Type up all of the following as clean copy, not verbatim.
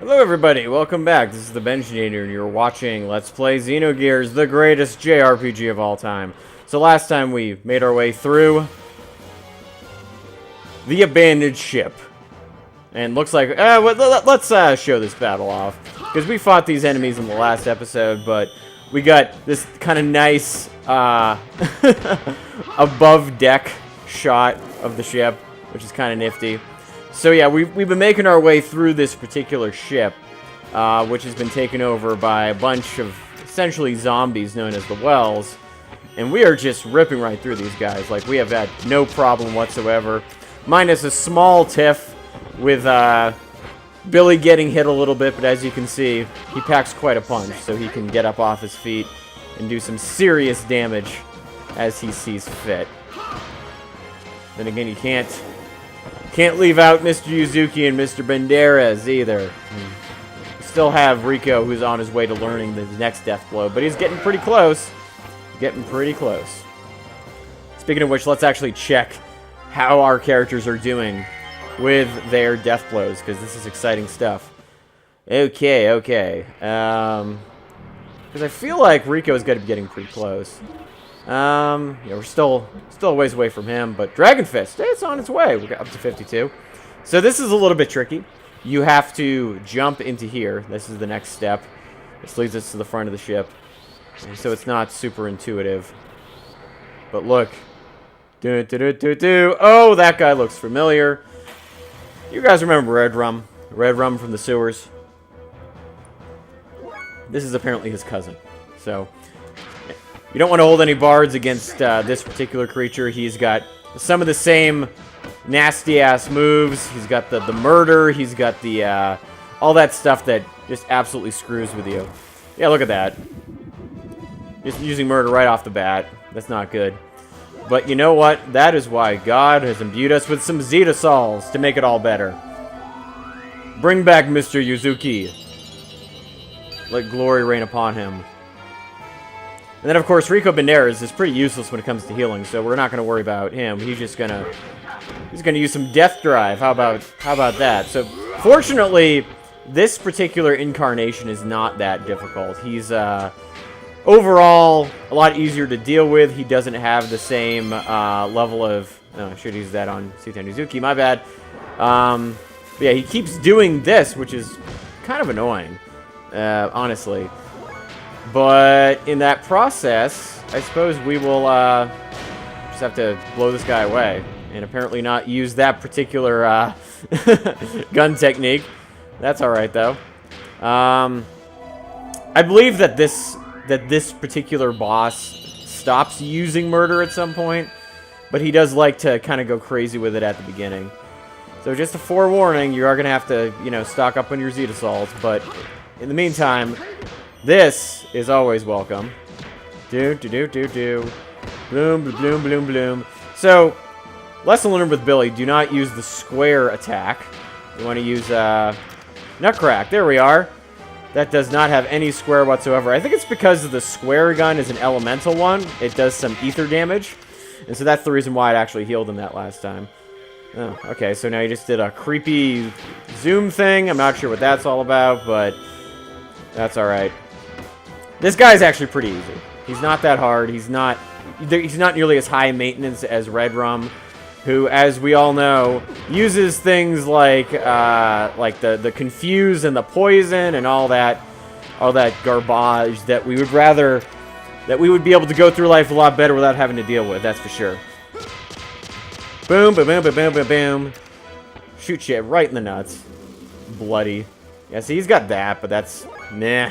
Hello everybody, welcome back. This is the Benjinator and you're watching Let's Play Xenogears, the greatest JRPG of all time. So last time we made our way through the abandoned ship. And looks like, let's show this battle off. Because we fought these enemies in the last episode, but we got this kind of nice above deck shot of the ship, which is kind of nifty. So yeah, we've been making our way through this particular ship, which has been taken over by a bunch of essentially zombies known as the Wells, and we are just ripping right through these guys. Like, we have had no problem whatsoever, minus a small tiff with Billy getting hit a little bit, but as you can see, he packs quite a punch, so he can get up off his feet and do some serious damage as he sees fit. Then again, you can't leave out Mr. Yuzuki and Mr. Banderas either. We still have Rico, who's on his way to learning the next death blow, but he's getting pretty close. Getting pretty close. Speaking of which, let's actually check how our characters are doing with their death blows, because this is exciting stuff. Okay. Because I feel like Rico's got to be getting pretty close. Yeah, we're still a ways away from him, but Dragon Fist, it's on its way. We got up to 52. So this is a little bit tricky. You have to jump into here. This is the next step. This leads us to the front of the ship. And so it's not super intuitive. But look. Oh, that guy looks familiar. You guys remember Redrum? Redrum from the sewers? This is apparently his cousin. So you don't want to hold any bards against this particular creature. He's got some of the same nasty-ass moves. He's got the murder. He's got the all that stuff that just absolutely screws with you. Yeah, look at that. Just using murder right off the bat. That's not good. But you know what? That is why God has imbued us with some Zeta Sols to make it all better. Bring back Mr. Yuzuki. Let glory reign upon him. And then, of course, Rico Banderas is pretty useless when it comes to healing, so we're not going to worry about him. He's just going to use some death drive. How about that? So, fortunately, this particular incarnation is not that difficult. He's overall a lot easier to deal with. He doesn't have the same level of... Oh, I should use that on Xenogears. My bad. But yeah, he keeps doing this, which is kind of annoying, honestly. But in that process, I suppose we will just have to blow this guy away. And apparently not use that particular gun technique. That's alright, though. I believe that this particular boss stops using murder at some point. But he does like to kind of go crazy with it at the beginning. So just a forewarning, you are going to have to, you know, stock up on your Zeta Sols. But in the meantime... this is always welcome. Bloom, bloom. So, lesson learned with Billy, do not use the square attack. You want to use, Nutcrack. There we are. That does not have any square whatsoever. I think it's because the square gun is an elemental one. It does some ether damage. And so that's the reason why it actually healed him that last time. Oh, okay, so now you just did a creepy zoom thing. I'm not sure what that's all about, but that's alright. This guy's actually pretty easy. He's not that hard. He's not nearly as high maintenance as Redrum, who, as we all know, uses things like the confuse and the poison and all that garbage that we would be able to go through life a lot better without having to deal with. That's for sure. Boom, boom, boom, boom, boom, boom, boom. Shoot shit right in the nuts. Bloody. Yeah, see, he's got that, but that's meh.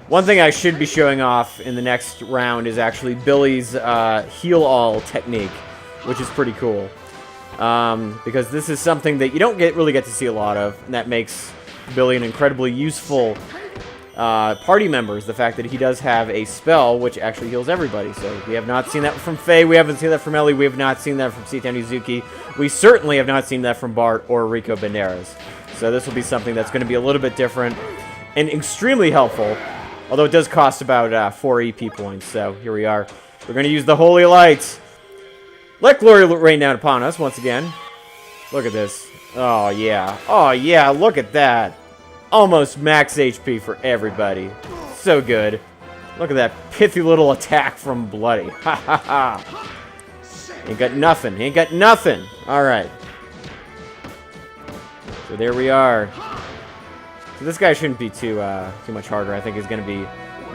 One thing I should be showing off in the next round is actually Billy's heal all technique, which is pretty cool. Because this is something that you don't really get to see a lot of, and that makes Billy an incredibly useful party member, is the fact that he does have a spell which actually heals everybody. So we have not seen that from Faye, we haven't seen that from Ellie, we have not seen that from Xenogears. We certainly have not seen that from Bart or Rico Banderas. So this will be something that's going to be a little bit different and extremely helpful. Although it does cost about 4 EP points, so here we are. We're going to use the Holy Lights. Let glory rain down upon us once again. Look at this. Oh, yeah. Oh, yeah, look at that. Almost max HP for everybody. So good. Look at that pithy little attack from Bloody. Ha ha ha. Ain't got nothing. Ain't got nothing. Alright. So there we are. So this guy shouldn't be too much harder. I think he's going to be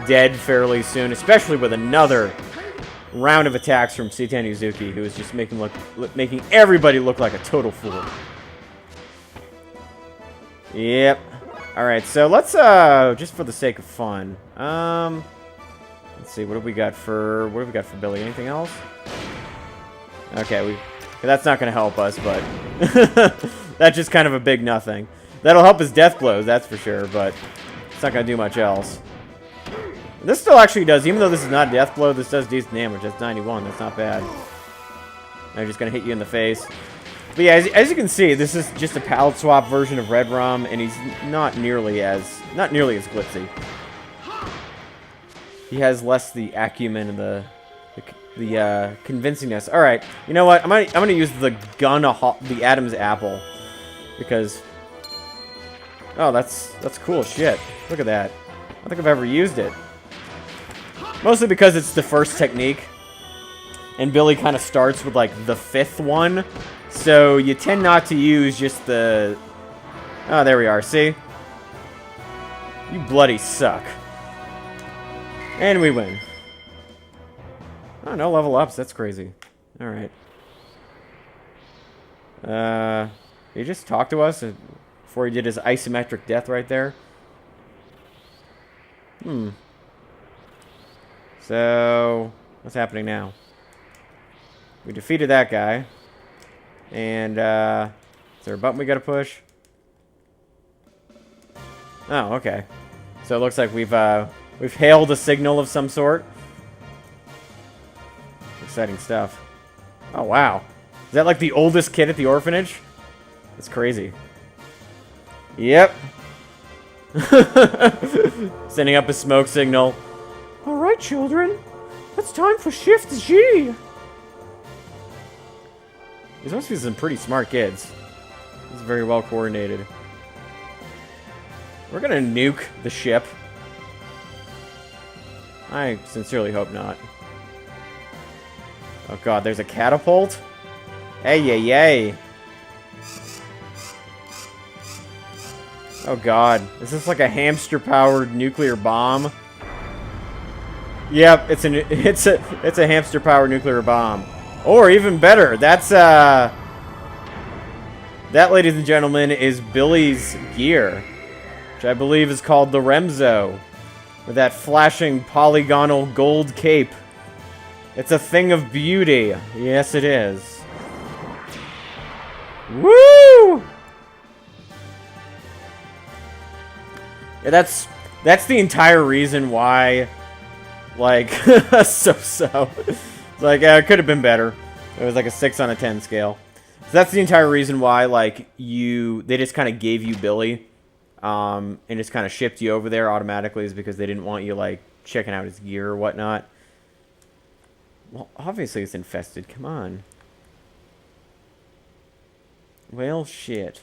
dead fairly soon, especially with another round of attacks from Seitan Uzuki, who is just making everybody look like a total fool. Yep. Alright, so let's, just for the sake of fun, let's see, what have we got for Billy? Anything else? Okay, that's not going to help us, but that's just kind of a big nothing. That'll help his death blows, that's for sure, but it's not going to do much else. This still actually does, even though this is not death blow, this does decent damage. That's 91, that's not bad. I'm just going to hit you in the face. But yeah, as you can see, this is just a palette swap version of Redrum, and he's not nearly as glitzy. He has less the acumen and the convincingness. All right, you know what? I'm gonna use the Adam's apple, because that's cool shit. Look at that. I don't think I've ever used it. Mostly because it's the first technique, and Billy kind of starts with like the 5th one. So, you tend not to use just the... Oh, there we are, see? You bloody suck. And we win. Oh, no level ups, that's crazy. Alright. He just talked to us before he did his isometric death right there. So, what's happening now? We defeated that guy. And, is there a button we gotta push? Oh, okay. So it looks like we've hailed a signal of some sort. Exciting stuff. Oh, wow. Is that like the oldest kid at the orphanage? That's crazy. Yep. Sending up a smoke signal. Alright, children. It's time for Shift G. These must be some pretty smart kids. This is very well coordinated. We're gonna nuke the ship. I sincerely hope not. Oh god, there's a catapult? Hey, yay, yay. Oh god, is this like a hamster-powered nuclear bomb? Yep, it's a hamster-powered nuclear bomb. Or even better, that, ladies and gentlemen, is Billy's gear, which I believe is called the Remzo, with that flashing polygonal gold cape. It's a thing of beauty. Yes, it is. Woo! Yeah, that's the entire reason why, like, so. Like, it could have been better. It was like a 6 on a 10 scale. So that's the entire reason why, like, they just kind of gave you Billy, and just kind of shipped you over there automatically, is because they didn't want you, like, checking out his gear or whatnot. Well, obviously it's infested. Come on. Well, shit.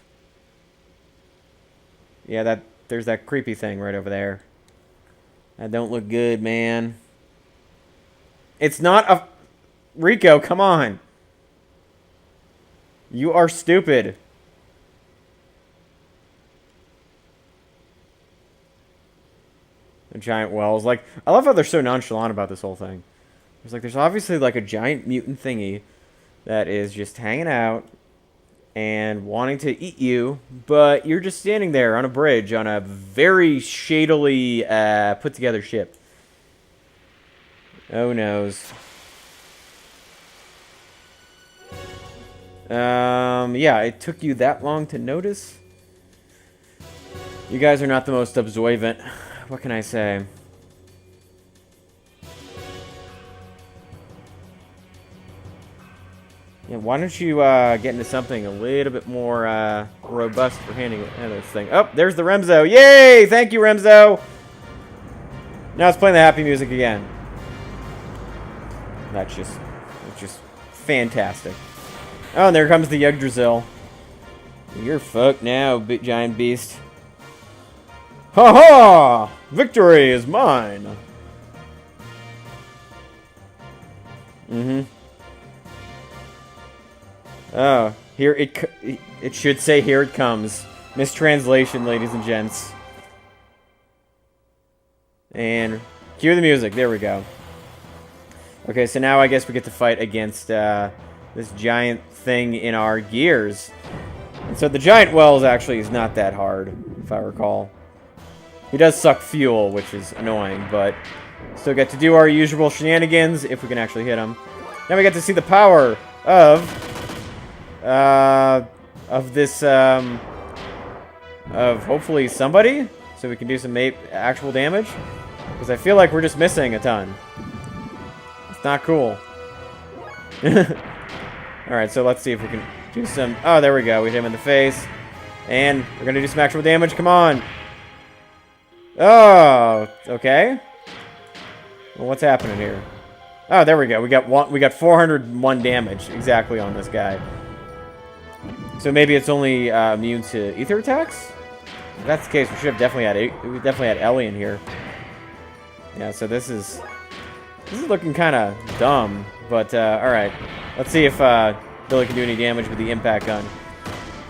Yeah, there's that creepy thing right over there. That don't look good, man. It's not a... Rico, come on. You are stupid. The giant wells. Like, I love how they're so nonchalant about this whole thing. There's obviously like a giant mutant thingy that is just hanging out and wanting to eat you, but you're just standing there on a bridge on a very shadily put together ship. Oh noes. Yeah, it took you that long to notice. You guys are not the most observant. What can I say? Yeah, why don't you get into something a little bit more robust for handling this thing? Oh, there's the Remzo. Yay! Thank you, Remzo! Now it's playing the happy music again. That's just fantastic. Oh, and there comes the Yggdrasil. You're fucked now, big giant beast. Ha ha! Victory is mine! Mm-hmm. Oh, here it should say here it comes. Mistranslation, ladies and gents. And cue the music. There we go. Okay, so now I guess we get to fight against this giant thing in our gears. And so the giant wells actually is not that hard, if I recall. He does suck fuel, which is annoying, but still get to do our usual shenanigans if we can actually hit him. Now we get to see the power of this of hopefully somebody, so we can do some actual damage. Because I feel like we're just missing a ton. It's not cool. Alright, so let's see if we can do some... Oh, there we go. We hit him in the face. And we're going to do some actual damage. Come on. Oh, okay. Well, what's happening here? Oh, there we go. We got 401 damage exactly on this guy. So maybe it's only immune to ether attacks? If that's the case, we should have definitely had Ellie in here. Yeah, so this is looking kind of dumb, but all right. Let's see if Billy can do any damage with the impact gun.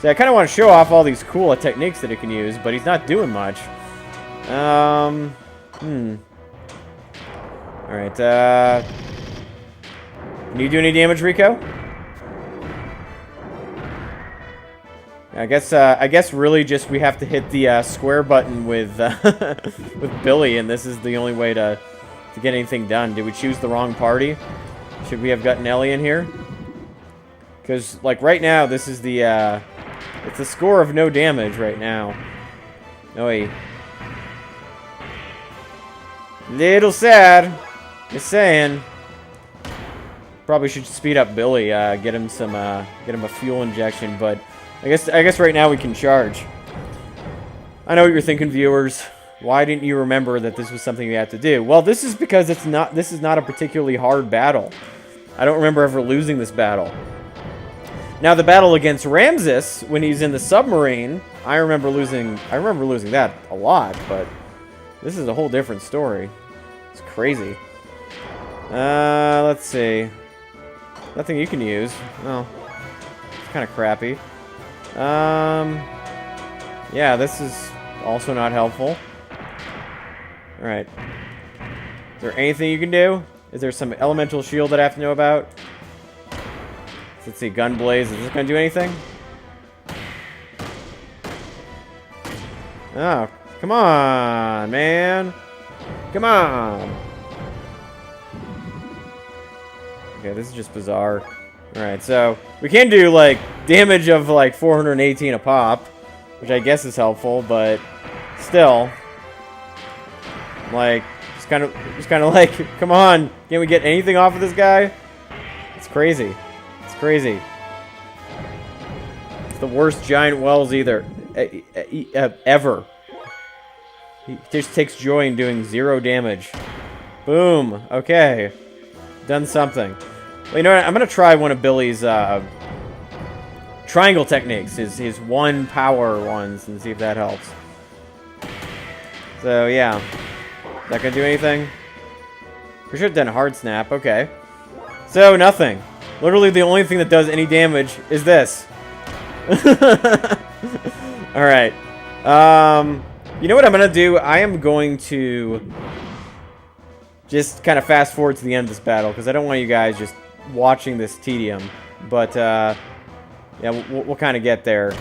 So I kind of want to show off all these cool techniques that it can use, but he's not doing much. All right. Can you do any damage, Rico? I guess really just we have to hit the square button with with Billy, and this is the only way to get anything done. Did we choose the wrong party? Should we have gotten Ellie in here? Because like right now, this is the it's a score of no damage right now. Oi. Little sad. Just saying. Probably should speed up Billy. Get him a fuel injection, but. I guess right now we can charge. I know what you're thinking, viewers. Why didn't you remember that this was something you had to do? Well, this is because this is not a particularly hard battle. I don't remember ever losing this battle. Now the battle against Ramses when he's in the submarine, I remember losing that a lot, but this is a whole different story. It's crazy. Let's see. Nothing you can use. Oh. It's kind of crappy. Yeah, this is also not helpful. Alright. Is there anything you can do? Is there some elemental shield that I have to know about? Let's see, gun blaze. Is this gonna do anything? Oh, come on, man. Come on. Okay, this is just bizarre. Alright, so we can do, like, damage of, like, 418 a pop, which I guess is helpful, but still. Like, just kind of like, come on, can't we get anything off of this guy? It's crazy. It's crazy. It's the worst giant wells ever. He just takes joy in doing 0 damage. Boom. Okay. Done something. Well, you know what? I'm going to try one of Billy's triangle techniques, his one power ones, and see if that helps. So, yeah. That going to do anything? We should have done a hard snap. Okay. So, nothing. Literally, the only thing that does any damage is this. Alright. You know what I'm going to do? I am going to just kind of fast forward to the end of this battle, because I don't want you guys just watching this tedium, but yeah, we'll kind of get there,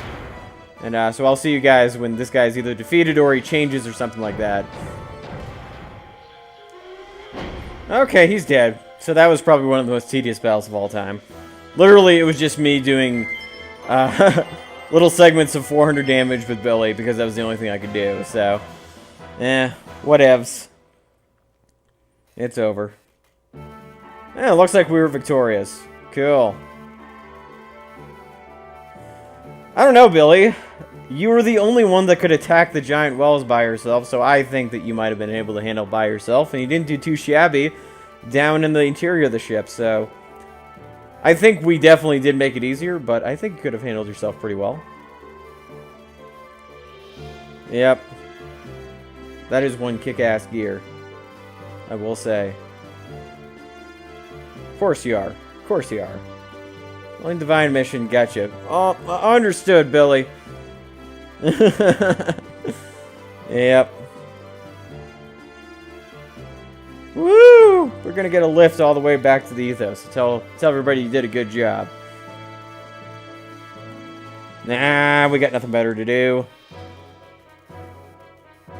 and so I'll see you guys when this guy's either defeated or he changes or something like that. Okay, he's dead. So that was probably one of the most tedious battles of all time. Literally, it was just me doing little segments of 400 damage with Billy because that was the only thing I could do. So, whatevs. It's over. Yeah, it looks like we were victorious. Cool. I don't know, Billy. You were the only one that could attack the giant wells by yourself, so I think that you might have been able to handle it by yourself, and you didn't do too shabby down in the interior of the ship, so I think we definitely did make it easier, but I think you could have handled yourself pretty well. Yep. That is one kick-ass gear. I will say. Of course you are. Of course you are. Only Divine Mission, gotcha. Oh, understood, Billy. Yep. Woo! We're gonna get a lift all the way back to the Ethos. Tell everybody you did a good job. Nah, we got nothing better to do.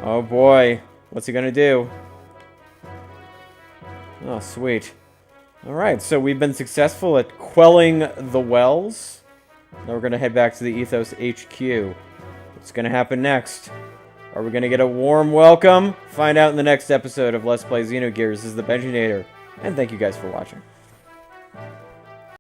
Oh boy. What's he gonna do? Oh, sweet. Alright, so we've been successful at quelling the wells. Now we're gonna head back to the Ethos HQ. What's gonna happen next? Are we gonna get a warm welcome? Find out in the next episode of Let's Play Xenogears. This is the Benjinator, and thank you guys for watching.